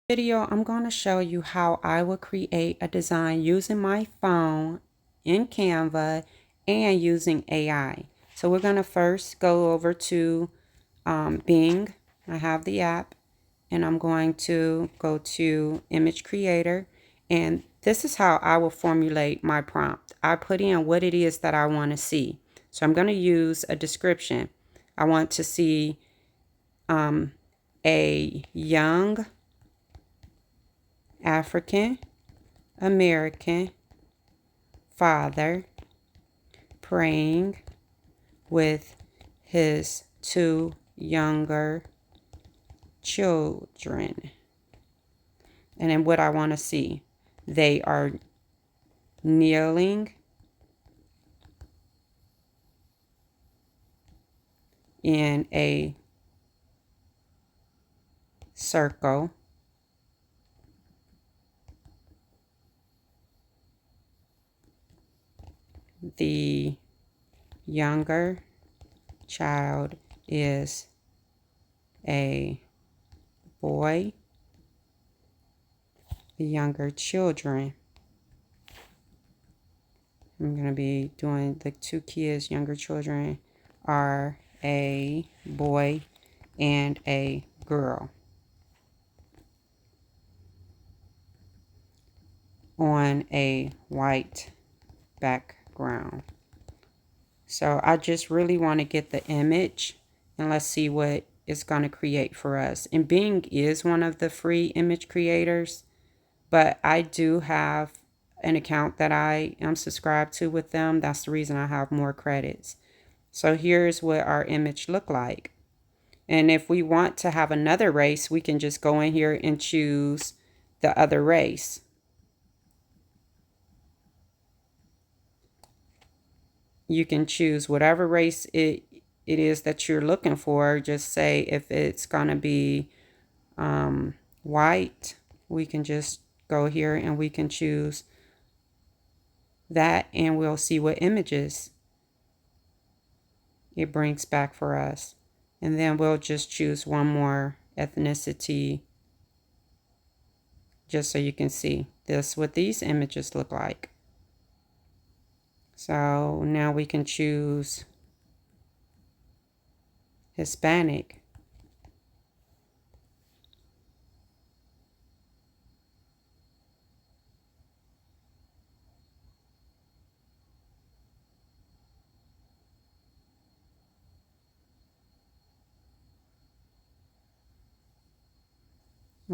Video, I'm going to show you how I will create a design using my phone in Canva and using AI. So we're going to first go over to Bing. I have the app, and I'm going to go to Image Creator, and this is how I will formulate my prompt. I put in what it is that I want to see. So I'm going to use a description. I want to see a young African American father praying with his two younger children. And then what I want to see, they are kneeling in a circle. The younger child is a boy. The younger children, I'm going to be doing the two kids, younger children, are a boy and a girl on a white background. So I just really want to get the image, and let's see what it's going to create for us. And Bing is one of the free image creators, but I do have an account that I am subscribed to with them. That's the reason I have more credits. So here's what our image look like. And if we want to have another race, we can just go in here and choose the other race. You can choose whatever race it is that you're looking for. Just say if it's going to be white, we can just go here and we can choose that, and we'll see what images it brings back for us. And then we'll just choose one more ethnicity, just so you can see this, what these images look like. So now we can choose Hispanic.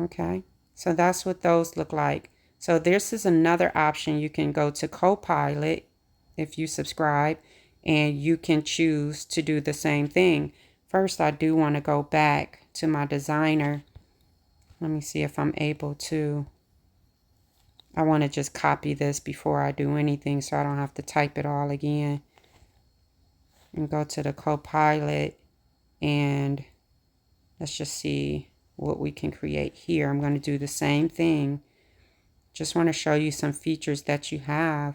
Okay, so that's what those look like. So this is another option. You can go to Copilot if you subscribe, and you can choose to do the same thing. First, I do want to go back to my designer. Let me see if I'm able to. I want to just copy this before I do anything so I don't have to type it all again. And go to the Copilot, and let's just see what we can create here. I'm going to do the same thing. Just want to show you some features that you have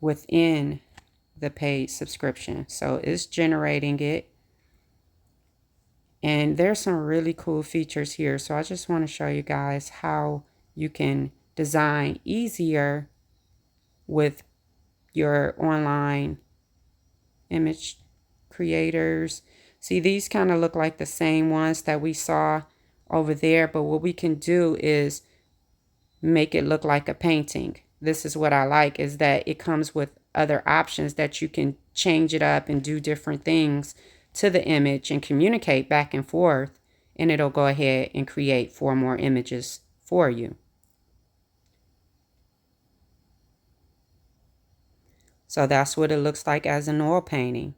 within the paid subscription. So it's generating it. And there's some really cool features here. So I just want to show you guys how you can design easier with your online image creators. See, these kind of look like the same ones that we saw over there, but what we can do is make it look like a painting. This is what I like, is that it comes with other options that you can change it up and do different things to the image and communicate back and forth, and it'll go ahead and create 4 more images for you. So that's what it looks like as an oil painting.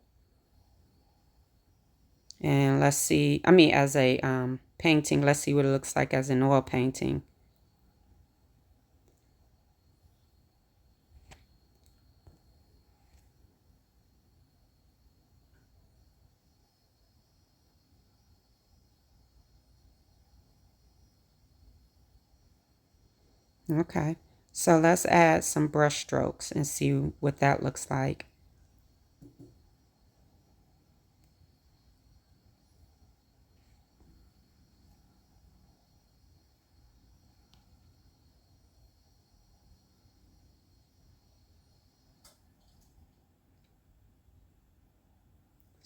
And let's see, as a painting, let's see what it looks like as an oil painting. Okay, so let's add some brush strokes and see what that looks like.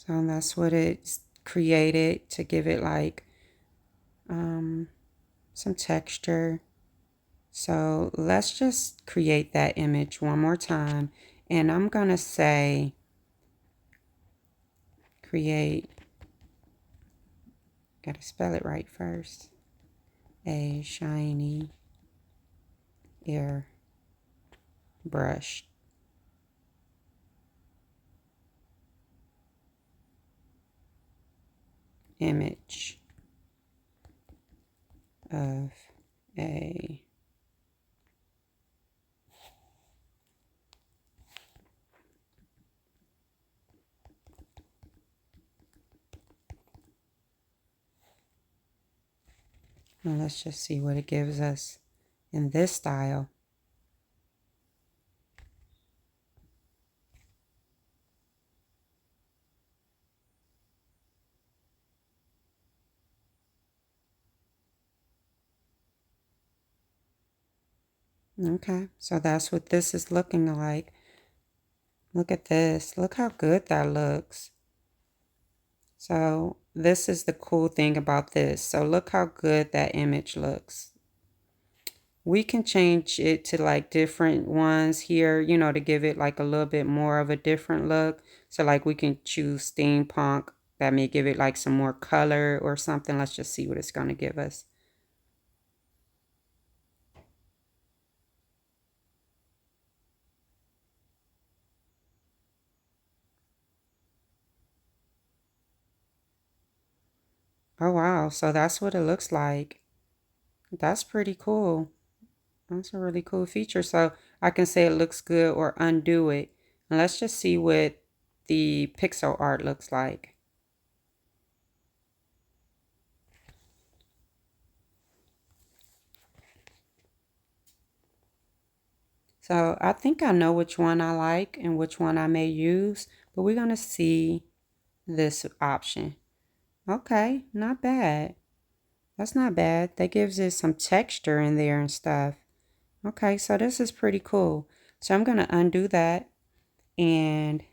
So that's what it's created to give it like some texture. So let's just create that image one more time. And I'm going to say create, got to spell it right first, a shiny airbrush image of a Now let's just see what it gives us in this style. Okay, so that's what this is looking like. Look at this. Look how good that looks. So this is the cool thing about this. So look how good that image looks. We can change it to like different ones here, you know, to give it like a little bit more of a different look. So like we can choose steampunk. That may give it like some more color or something. Let's just see what it's going to give us. Oh, wow. So that's what it looks like. That's pretty cool. That's a really cool feature. So I can say it looks good or undo it. And let's just see what the pixel art looks like. So I think I know which one I like and which one I may use, but we're going to see this option. Okay, not bad. That's not bad. That gives it some texture in there and stuff. Okay, so this is pretty cool. So I'm going to undo that and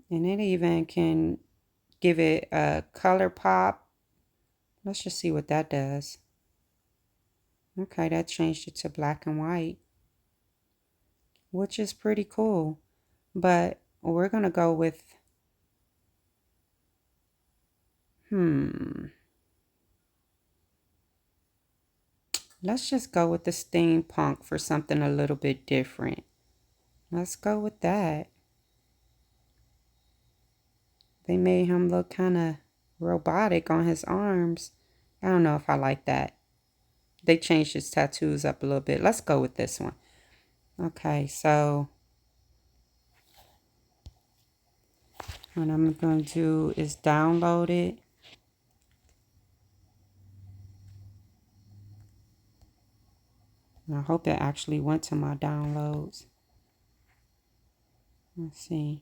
it even can give it a color pop. Let's just see what that does. Okay, that changed it to black and white, which is pretty cool. But we're going to go with, let's just go with the steampunk for something a little bit different. Let's go with that. They made him look kind of robotic on his arms. I don't know if I like that. They changed his tattoos up a little bit. Let's go with this one. Okay, so what I'm going to do is download it. I hope it actually went to my downloads. Let's see.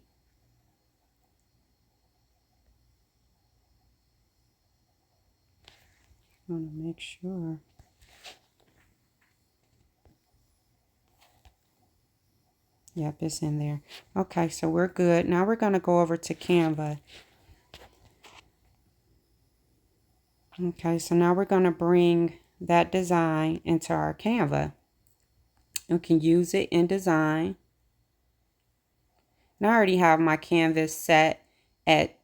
I want to make sure. Yep, it's in there. Okay, so we're good. Now we're going to go over to Canva. Okay, so now we're going to bring that design into our Canva. We can use it in design. And I already have my canvas set at,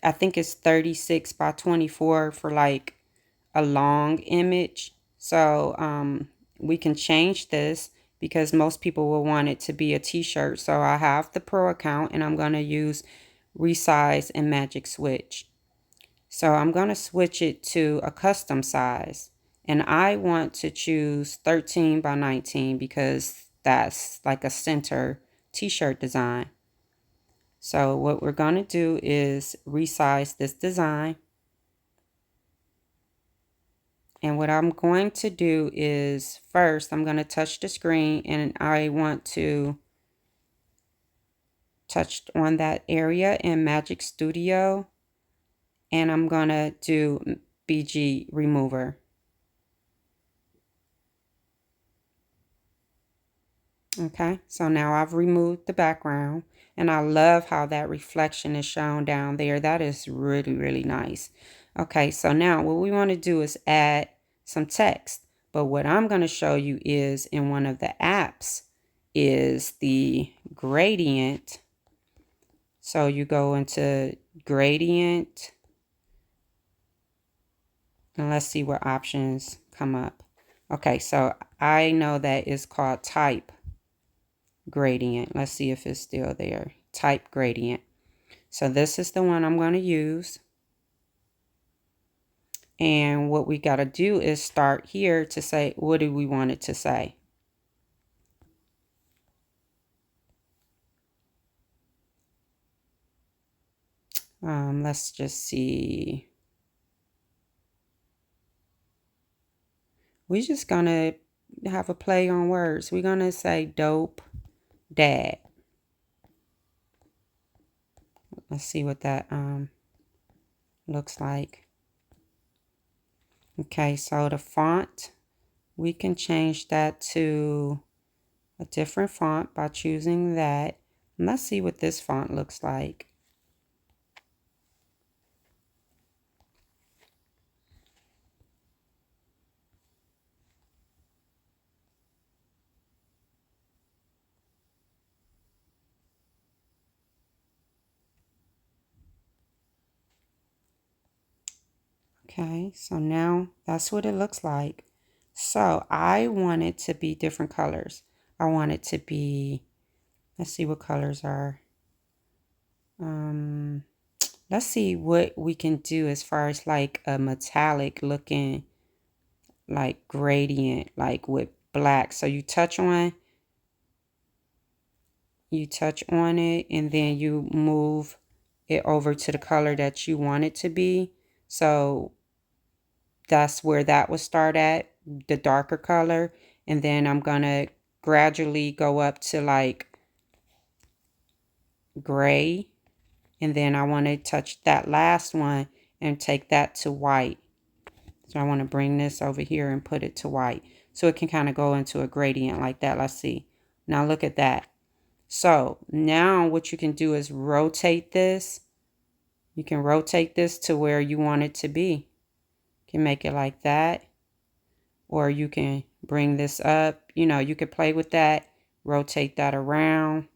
I think it's 36 by 24 for like a long image. So we can change this because most people will want it to be a t-shirt. So I have the Pro account and I'm going to use resize and magic switch. So I'm going to switch it to a custom size. And I want to choose 13 by 19 because that's like a center t-shirt design. So what we're going to do is resize this design. And what I'm going to do is first I'm going to touch the screen and I want to touch on that area in Magic Studio. And I'm going to do BG remover. Okay, so now I've removed the background, and I love how that reflection is shown down there. That is really, really nice. Okay, so now what we want to do is add some text. But what I'm going to show you is in one of the apps is the gradient. So you go into gradient, and let's see what options come up. Okay, so I know that it's called type gradient. Let's see if it's still there. Type gradient. So this is the one I'm going to use. And what we got to do is start here to say, what do we want it to say? Let's just see. We're just going to have a play on words. We're going to say dope dad. Let's see what that looks like. Okay, so the font, we can change that to a different font by choosing that. And let's see what this font looks like. Okay, so now that's what it looks like. So I want it to be different colors. I want it to be, let's see what colors are. Let's see what we can do as far as like a metallic looking like gradient, like with black. So you touch on it and then you move it over to the color that you want it to be. So that's where that will start at, the darker color. And then I'm going to gradually go up to like gray. And then I want to touch that last one and take that to white. So I want to bring this over here and put it to white. So it can kind of go into a gradient like that. Let's see. Now look at that. So now what you can do is rotate this. You can rotate this to where you want it to be. You can make it like that. Or you can bring this up. You know, you could play with that. Rotate that around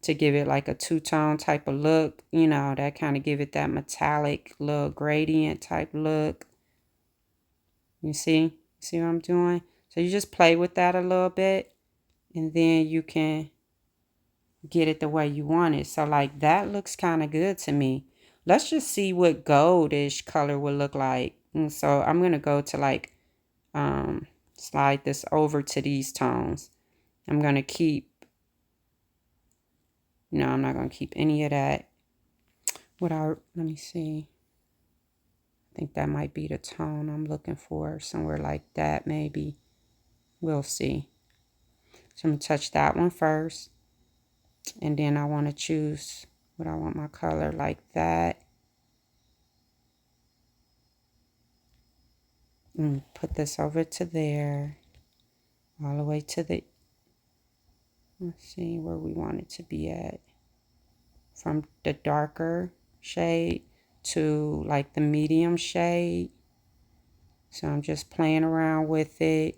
to give it like a two-tone type of look. You know, that kind of give it that metallic little gradient type look. You see? See what I'm doing? So you just play with that a little bit. And then you can get it the way you want it. So like that looks kind of good to me. Let's just see what goldish color would look like. And so I'm going to go to like, slide this over to these tones. I'm going to keep, no, I'm not going to keep any of that. Let me see. I think that might be the tone I'm looking for. Somewhere like that, maybe. We'll see. So I'm going to touch that one first. And then I want to choose what I want my color like that. And put this over to there. All the way to the, let's see where we want it to be at. From the darker shade to like the medium shade. So I'm just playing around with it.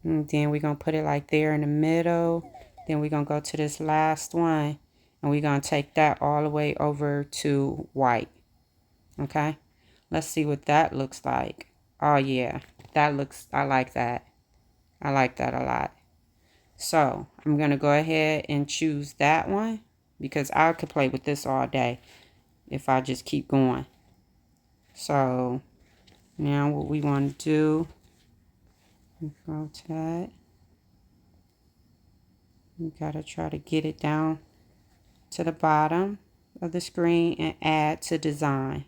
And then we're going to put it like there in the middle. Then we're going to go to this last one. And we're going to take that all the way over to white. Okay. Let's see what that looks like. Oh yeah. That looks, I like that. I like that a lot. So I'm going to go ahead and choose that one. Because I could play with this all day if I just keep going. So now what we want to do, go to that. You got to try to get it down to the bottom of the screen and add to design.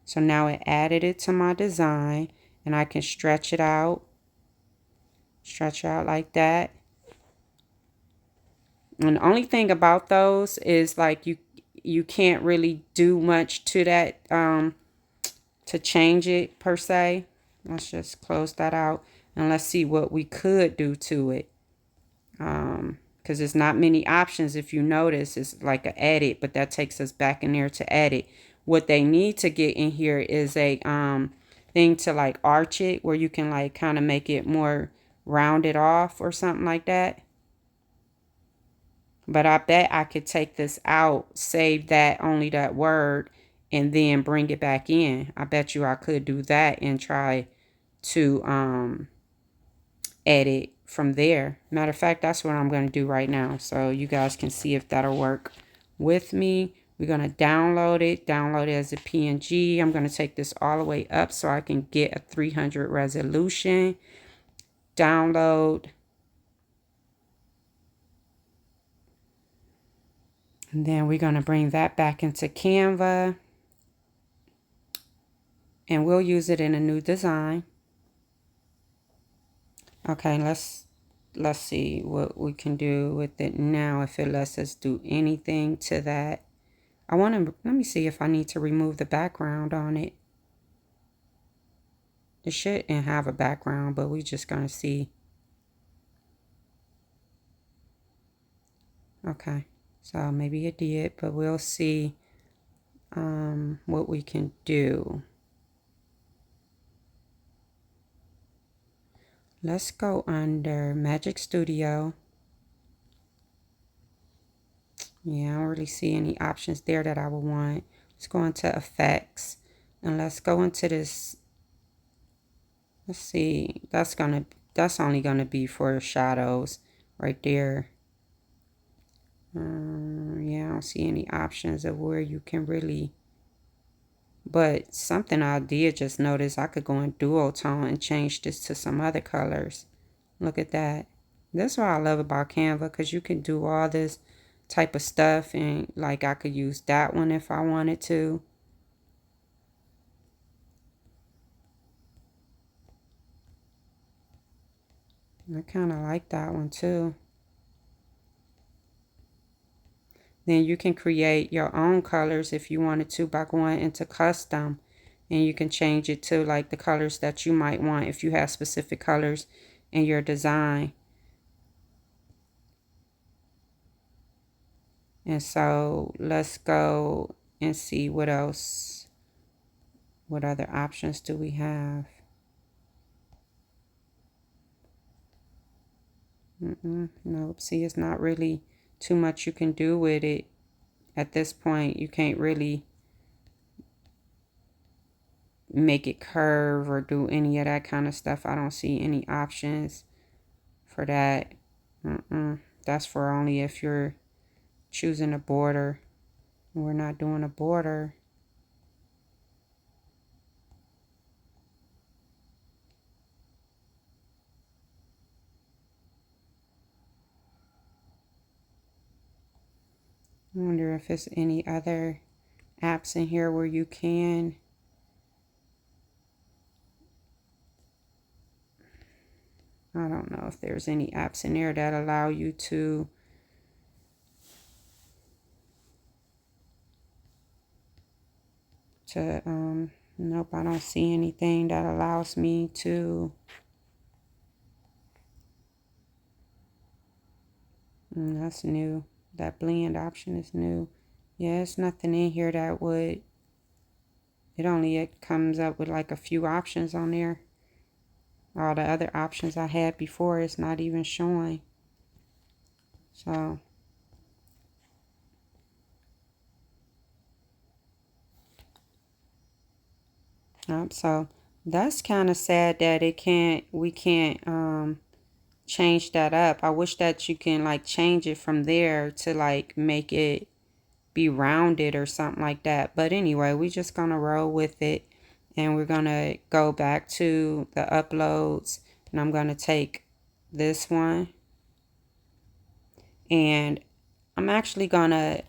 So now it added it to my design and I can stretch it out like that. And the only thing about those is like you can't really do much to that to change it per se. Let's just close that out and let's see what we could do to it. because there's not many options. If you notice, it's like an edit, but that takes us back in there to edit. What they need to get in here is a thing to like arch it, where you can like kind of make it more rounded off or something like that. But I bet I could take this out, save that, only that word, and then bring it back in. I bet you I could do that and try to edit from there. Matter of fact, that's what I'm going to do right now, so you guys can see if that'll work with me. We're going to download it as a PNG. I'm going to take this all the way up so I can get a 300 resolution. Download. And then we're going to bring that back into Canva. And we'll use it in a new design. Okay, let's see what we can do with it now, if it lets us do anything to that. Let me see if I need to remove the background on it. It shouldn't have a background, but we're just going to see. Okay, so maybe it did, but we'll see what we can do. Let's go under Magic Studio. Yeah, I don't really see any options there that I would want. Let's go into Effects, and let's go into this. Let's see, that's only gonna be for shadows right there. Yeah, I don't see any options of where you can really. But something I did just notice, I could go in dual tone and change this to some other colors. Look at that. That's what I love about Canva, because you can do all this type of stuff, and like I could use that one if I wanted to. I kind of like that one too. Then you can create your own colors if you wanted to by going into custom, and you can change it to like the colors that you might want if you have specific colors in your design. And so let's go and see what else. What other options do we have? Nope. See, it's not really too much you can do with it at this point. You can't really make it curve or do any of that kind of stuff. I don't see any options for that. That's for only if you're choosing a border. We're not doing a border. I wonder if there's any other apps in here where you can. I don't know if there's any apps in there that allow you to nope, I don't see anything that allows me to. That's new. That blend option is new. Yeah, it's nothing in here that would. It comes up with like a few options on there. All the other options I had before, it's not even showing. So so that's kind of sad that we can't change that up. I wish that you can like change it from there to like make it be rounded or something like that. But anyway, we're just gonna roll with it, and we're gonna go back to the uploads, and I'm gonna take this one, and I'm actually gonna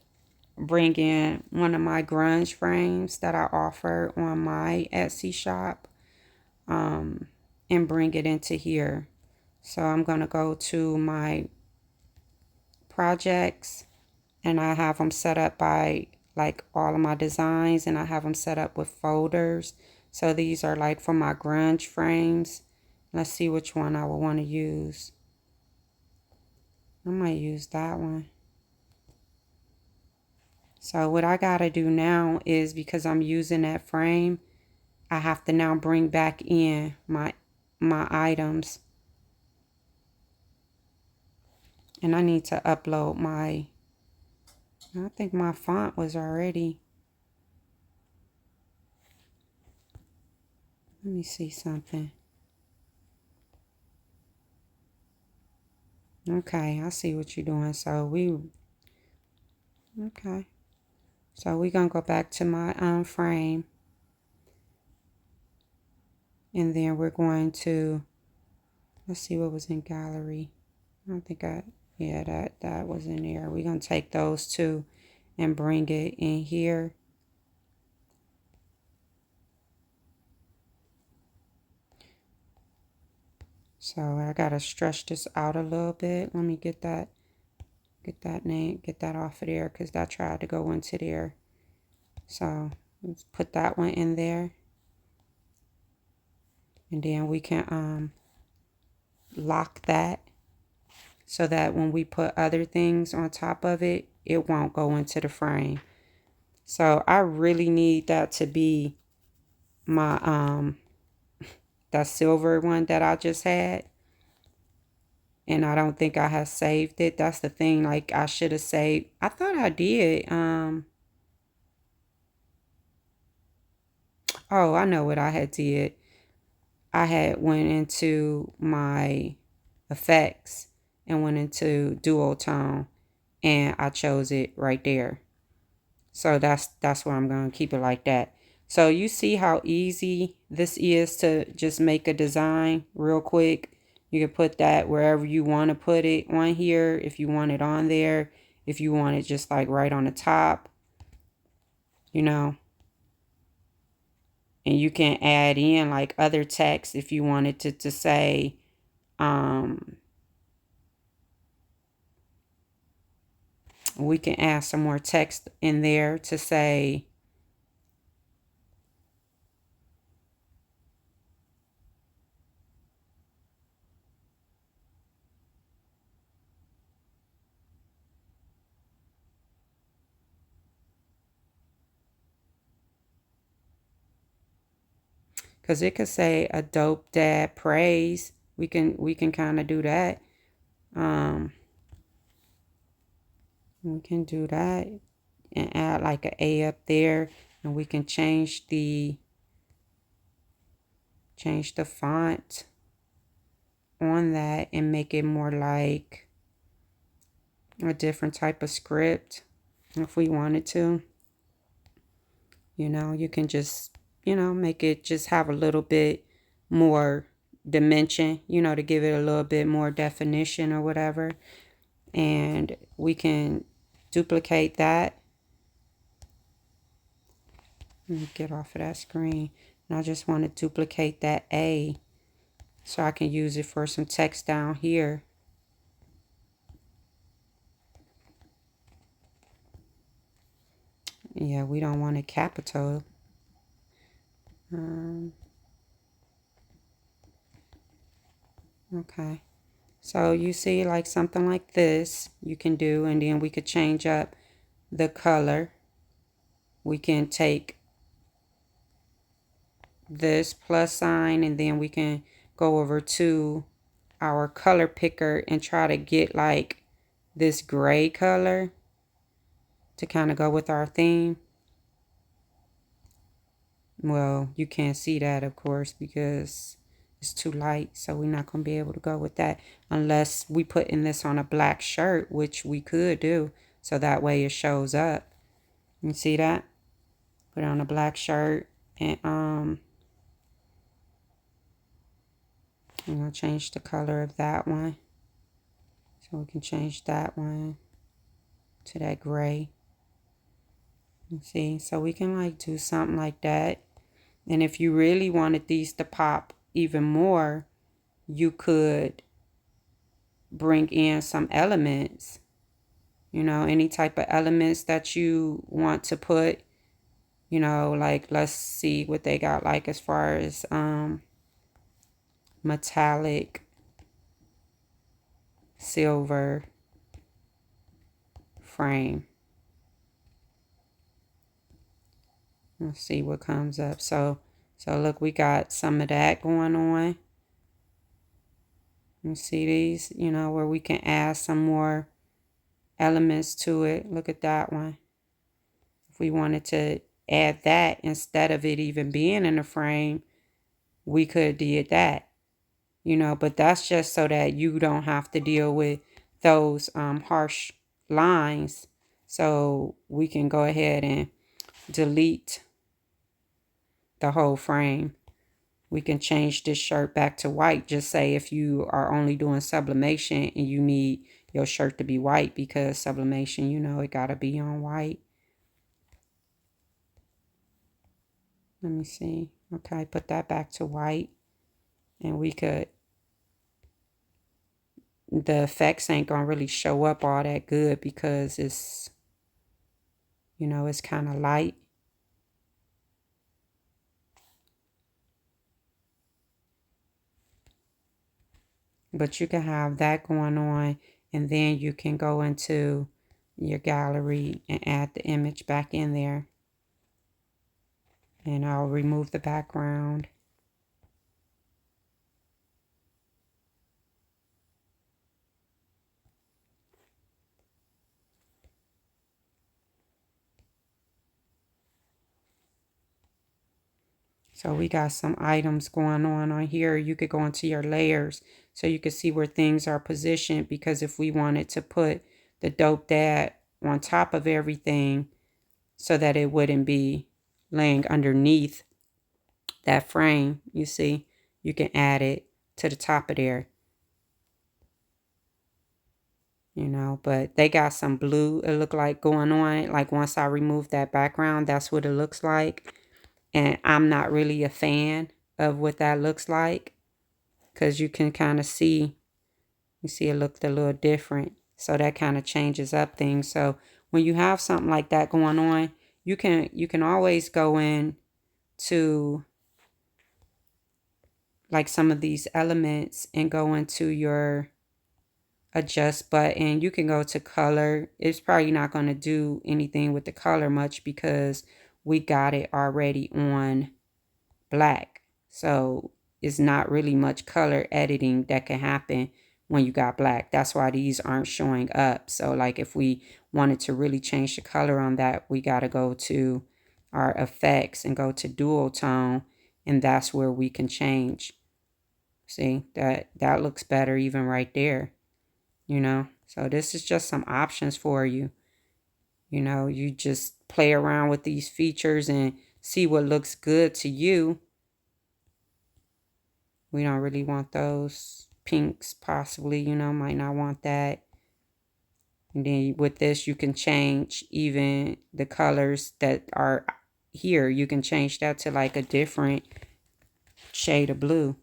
bring in one of my grunge frames that I offer on my Etsy shop, and bring it into here. So I'm gonna go to my projects, and I have them set up by like all of my designs, and I have them set up with folders. So these are like for my grunge frames. Let's see which one I would want to use. I might use that one. So what I gotta do now is, because I'm using that frame, I have to now bring back in my items. And I need to upload my, I think my font was already. Let me see something. Okay, I see what you're doing. So okay. So we're gonna go back to my frame. And then we're going to, let's see what was in gallery. I don't think yeah, that was in there. We're gonna take those two and bring it in here. So I gotta stretch this out a little bit. Let me get that name, get that off of there, because that tried to go into there. So let's put that one in there. And then we can lock that so that when we put other things on top of it, it won't go into the frame. So I really need that to be my that silver one that I just had. And I don't think I have saved it. That's the thing. Like, I should have saved. I thought I did. Oh, I know what I had did. I had went into my effects and went into duotone, and I chose it right there. So that's where I'm going to keep it like that. So you see how easy this is to just make a design real quick. You can put that wherever you want to put it on here. If you want it on there, if you want it just like right on the top, you know. And you can add in like other text if you wanted to say, we can add some more text in there to say, because it could say a dope dad praise. We can kind of do that. We can do that and add like an A up there, and we can change the font on that and make it more like a different type of script if we wanted to. You know, you can just, make it just have a little bit more dimension, to give it a little bit more definition or whatever. And we can duplicate that. Let me get off of that screen. And I just want to duplicate that A so I can use it for some text down here. Yeah, we don't want it capital. Okay. So you see, like something like this you can do, and then we could change up the color. We can take this plus sign, and then we can go over to our color picker and try to get like this gray color to kind of go with our theme. Well, you can't see that, of course, because it's too light, so we're not going to be able to go with that unless we put in this on a black shirt, which we could do, so that way it shows up. You see that? Put it on a black shirt, and I'm going to change the color of that one. So we can change that one to that gray. You see? So we can like do something like that. And if you really wanted these to pop even more, you could bring in some elements, any type of elements that you want to put, like let's see what they got like as far as metallic, silver, frame. Let's see what comes up. So look, we got some of that going on. You see these, you know, where we can add some more elements to it. Look at that one. If we wanted to add that instead of it even being in the frame, we could did that, you know, but that's just so that you don't have to deal with those harsh lines. So we can go ahead and delete the whole frame. We can change this shirt back to white. Just say if you are only doing sublimation and you need your shirt to be white, because sublimation, you know, it got to be on white. Let me see. Okay, put that back to white. And we could, the effects ain't gonna really show up all that good because it's, you know, it's kind of light. But you can have that going on, and then you can go into your gallery and add the image back in there. And I'll remove the background. So we got some items going on here. You could go into your layers so you can see where things are positioned, because if we wanted to put the dope dad on top of everything so that it wouldn't be laying underneath that frame, you see, you can add it to the top of there, you know. But they got some blue, it looked like, going on. Like once I remove that background, that's what it looks like. And I'm not really a fan of what that looks like, because you can kind of see, you see it looked a little different. So that kind of changes up things. So when you have something like that going on, you can always go in to like some of these elements and go into your adjust button. You can go to color. It's probably not going to do anything with the color much because we got it already on black. So it's not really much color editing that can happen when you got black. That's why these aren't showing up. So like if we wanted to really change the color on that, we got to go to our effects and go to dual tone, and that's where we can change. See, that looks better even right there, you know. So this is just some options for you. You know, you just play around with these features and see what looks good to you. We don't really want those pinks, possibly, you know, might not want that. And then with this, you can change even the colors that are here. You can change that to like a different shade of blue.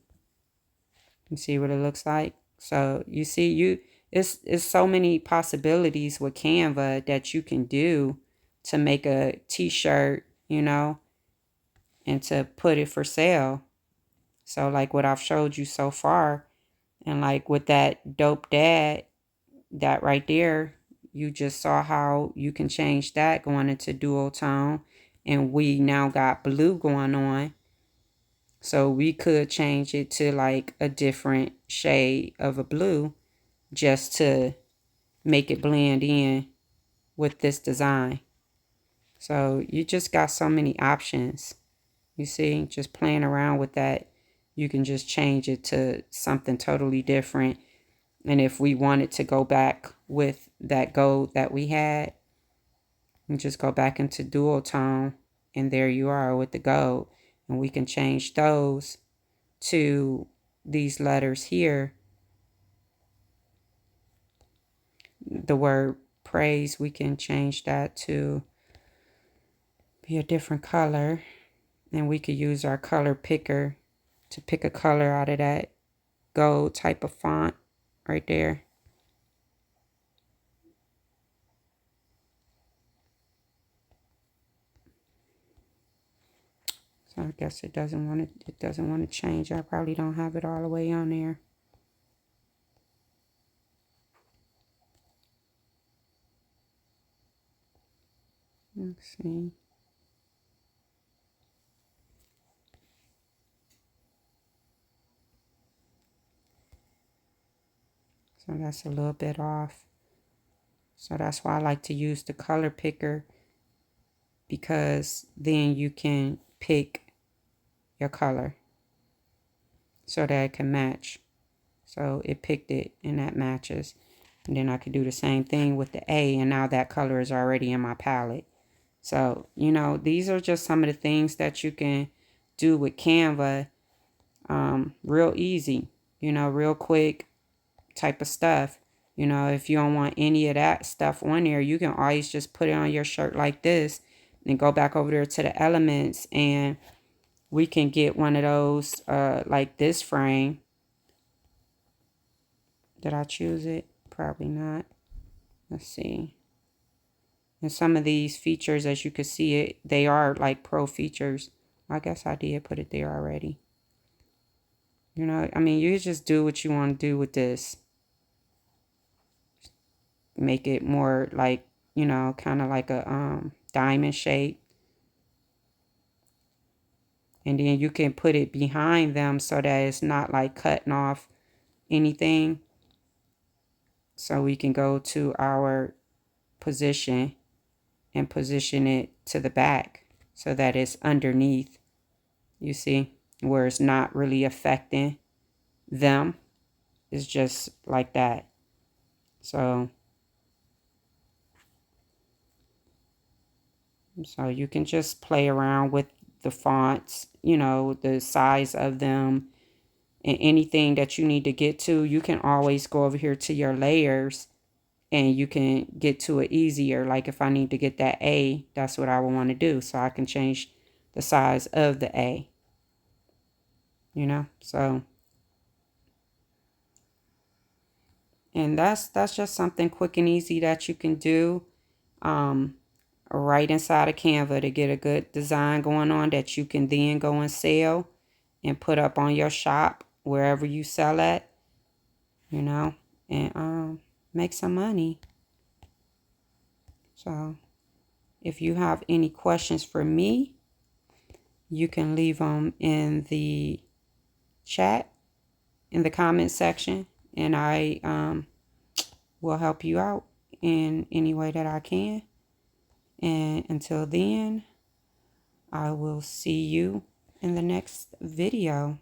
You see what it looks like? So you see, it's so many possibilities with Canva that you can do to make a t-shirt, you know, and to put it for sale. So like what I've showed you so far, and like with that dope dad, that right there, you just saw how you can change that going into dual tone. And we now got blue going on. So we could change it to like a different shade of a blue just to make it blend in with this design. So you just got so many options. You see, just playing around with that, you can just change it to something totally different. And if we wanted to go back with that gold that we had, you just go back into dual tone, and there you are with the gold. And we can change those to these letters here. The word praise, we can change that to be a different color. And we could use our color picker to pick a color out of that gold type of font right there. So I guess it doesn't want to change. I probably don't have it all the way on there. See? So that's a little bit off. So that's why I like to use the color picker, because then you can pick your color so that it can match. So it picked it and that matches. And then I could do the same thing with the A, and now that color is already in my palette. So, you know, these are just some of the things that you can do with Canva. Real easy, you know, real quick type of stuff. You know, if you don't want any of that stuff on there, you can always just put it on your shirt like this and go back over there to the elements, and we can get one of those like this frame. Did I choose it? Probably not. Let's see. And some of these features, as you can see it, they are like pro features. I guess I did put it there already. You know, I mean, you just do what you want to do with this. Make it more like, you know, kind of like a diamond shape. And then you can put it behind them so that it's not like cutting off anything. So we can go to our position and position it to the back so that it's underneath, you see, where it's not really affecting them. It's just like that. So you can just play around with the fonts, you know, the size of them, and anything that you need to get to. You can always go over here to your layers and you can get to it easier. Like if I need to get that A, that's what I would want to do. So I can change the size of the A, you know. So, and that's just something quick and easy that you can do right inside of Canva to get a good design going on that you can then go and sell and put up on your shop wherever you sell at, you know, and make some money. So if you have any questions for me, you can leave them in the chat, in the comment section, and I will help you out in any way that I can. And until then, I will see you in the next video.